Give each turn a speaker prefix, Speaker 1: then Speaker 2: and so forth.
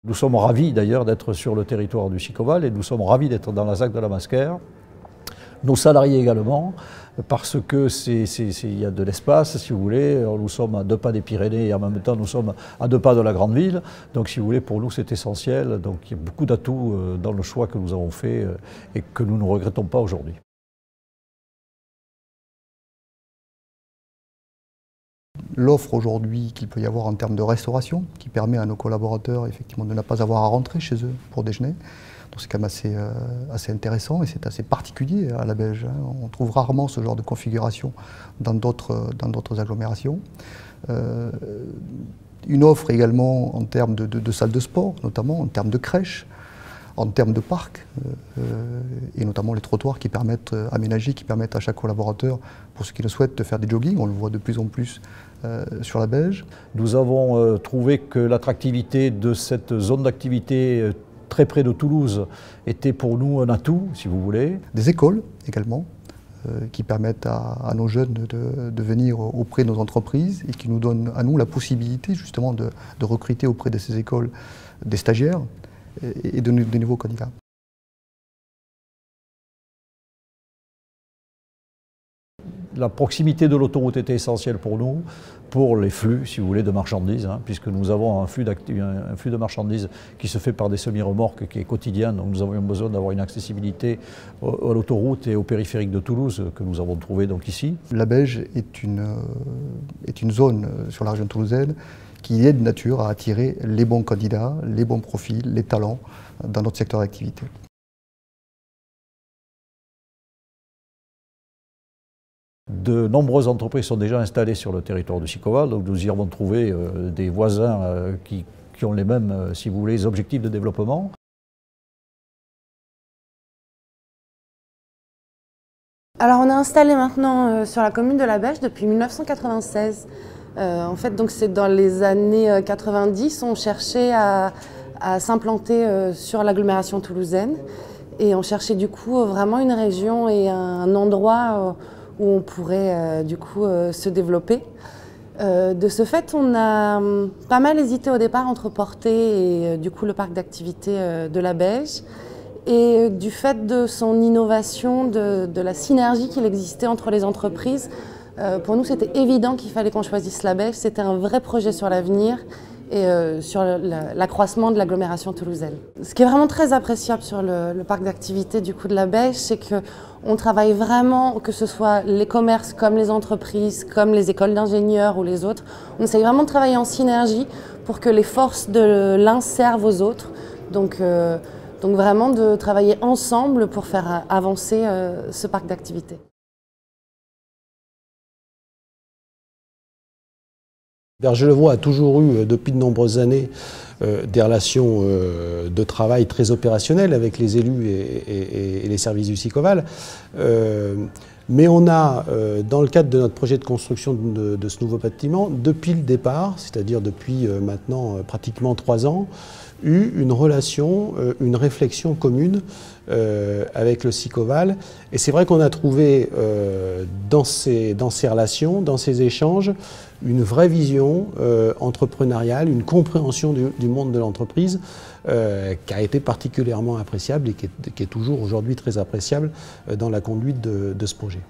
Speaker 1: Nous sommes ravis d'ailleurs d'être sur le territoire du Sicoval et nous sommes ravis d'être dans la ZAC de la Masquère. Nos salariés également, parce que il y a de l'espace, si vous voulez. Nous sommes à 2 pas des Pyrénées et en même temps nous sommes à 2 pas de la grande ville. Donc si vous voulez, pour nous c'est essentiel. Donc il y a beaucoup d'atouts dans le choix que nous avons fait et que nous ne regrettons pas aujourd'hui.
Speaker 2: L'offre aujourd'hui qu'il peut y avoir en termes de restauration, qui permet à nos collaborateurs effectivement de ne pas avoir à rentrer chez eux pour déjeuner. Donc c'est quand même assez intéressant et c'est assez particulier à la Belge. On trouve rarement ce genre de configuration dans d'autres agglomérations. Une offre également en termes de salles de sport, notamment en termes de crèches, en termes de parcs, et notamment les trottoirs qui permettent, aménagés, qui permettent à chaque collaborateur, pour ceux qui le souhaitent, de faire des joggings. On le voit de plus en plus sur la Belge.
Speaker 1: Nous avons trouvé que l'attractivité de cette zone d'activité très près de Toulouse était pour nous un atout, si vous voulez.
Speaker 2: Des écoles également, qui permettent à nos jeunes de venir auprès de nos entreprises et qui nous donnent à nous la possibilité justement de recruter auprès de ces écoles des stagiaires et de nouveaux candidats.
Speaker 1: La proximité de l'autoroute était essentielle pour nous, pour les flux, si vous voulez, de marchandises, puisque nous avons un flux de marchandises qui se fait par des semi-remorques qui est quotidien, donc nous avions besoin d'avoir une accessibilité à l'autoroute et au périphérique de Toulouse, que nous avons trouvé donc ici.
Speaker 2: La Belge est une zone sur la région toulousaine qui est de nature à attirer les bons candidats, les bons profils, les talents dans notre secteur d'activité.
Speaker 1: De nombreuses entreprises sont déjà installées sur le territoire du Sicoval, donc nous y avons trouvé des voisins qui ont les mêmes, si vous voulez, objectifs de développement.
Speaker 3: Alors on est installé maintenant sur la commune de la Belge depuis 1996. En fait, donc c'est dans les années 90, on cherchait à s'implanter sur l'agglomération toulousaine et on cherchait du coup vraiment une région et un endroit où on pourrait du coup se développer. De ce fait, on a pas mal hésité au départ entre Portet et du coup le parc d'activités de la Belge. Et du fait de son innovation, de la synergie qu'il existait entre les entreprises, pour nous c'était évident qu'il fallait qu'on choisisse la Belge. C'était un vrai projet sur l'avenir et sur l'accroissement de l'agglomération toulousaine. Ce qui est vraiment très appréciable sur le parc d'activités du coup de la Belge, c'est qu'on travaille vraiment, que ce soit les commerces comme les entreprises, comme les écoles d'ingénieurs ou les autres, on essaye vraiment de travailler en synergie pour que les forces de l'un servent aux autres. Donc vraiment de travailler ensemble pour faire avancer ce parc d'activités.
Speaker 4: Berger-le-Voix a toujours eu, depuis de nombreuses années, des relations de travail très opérationnelles avec les élus et les services du Sicoval. Mais on a, dans le cadre de notre projet de construction de ce nouveau bâtiment, depuis le départ, c'est-à-dire depuis maintenant pratiquement 3 ans, eu une relation, une réflexion commune avec le Sicoval. Et c'est vrai qu'on a trouvé dans ces relations, dans ces échanges, une vraie vision entrepreneuriale, une compréhension du monde de l'entreprise qui a été particulièrement appréciable et qui est toujours aujourd'hui très appréciable dans la conduite de ce projet.